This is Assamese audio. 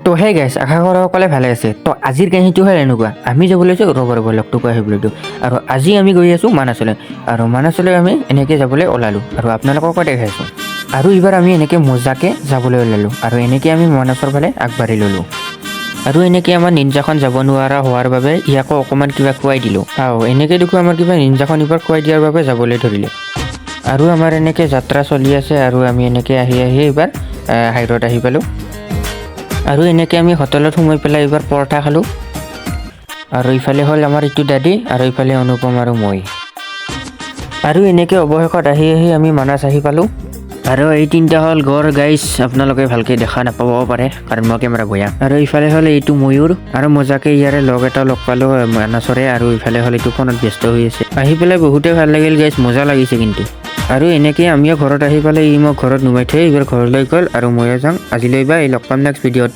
তো হে গাইছ আশা কৰা সকলে ভালে আছে। তো আজিৰ কাহিনীটো হ'ল এনেকুৱা, আমি যাব লৈছোঁ ৰ'বৰ লগটো কৈ আহিবলৈ দিওঁ। আৰু আজি আমি গৈ আছোঁ মানাছলৈ, আৰু মানাছলৈ আমি এনেকৈ যাবলৈ ওলালোঁ আৰু আপোনালোককো দেখাইছোঁ। আৰু এইবাৰ আমি এনেকৈ মজাকৈ যাবলৈ ওলালোঁ আৰু এনেকৈ আমি মানাছৰ ফালে আগবাঢ়ি ল'লোঁ। আৰু এনেকৈ আমাৰ নিঞ্জাখন যাব নোৱাৰা হোৱাৰ বাবে ইয়াকো অকণমান কিবা খুৱাই দিলোঁ। এনেকৈ দেখোঁ আমাৰ কিবা নিঞ্জাখন এইবাৰ খুৱাই দিয়াৰ বাবে যাবলৈ ধৰিলে। আৰু আমাৰ এনেকৈ যাত্ৰা চলি আছে আৰু আমি এনেকৈ আহি এইবাৰ হাইৰত আহি পালোঁ। আৰু এনেকৈ আমি হোটেলত সোমাই পেলাই এইবাৰ পৰঠা খালোঁ। আৰু ইফালে হ'ল আমাৰ ইটো দাদী আৰু ইফালে অনুপম আৰু মই। আৰু এনেকৈ অৱশেষত আহি আমি মানাছ আহি পালোঁ। আৰু এই তিনিটা হ'ল গড় গাইছ, আপোনালোকে ভালকৈ দেখা নাপাব পাৰে কাৰণ মই কেমেৰা বয়া। আৰু ইফালে হ'ল এইটো ময়ূৰ, আৰু মজাকৈ ইয়াৰে লগ এটা লগ পালোঁ মানাছৰে। আৰু ইফালে হ'ল এইটো ফোনত ব্যস্ত হৈ আছে। আহি পেলাই বহুতেই ভাল লাগিল গাইছ, মজা লাগিছে কিন্তু। আৰু এনেকৈ আমিও ঘৰত আহি পালে ই মোক ঘৰত নুমাই থৈ এইবাৰ ঘৰলৈ গ'ল আৰু ময়ো যাওঁ। আজিলৈ বা এই লগ পাম নেক্সট ভিডিঅ'ত।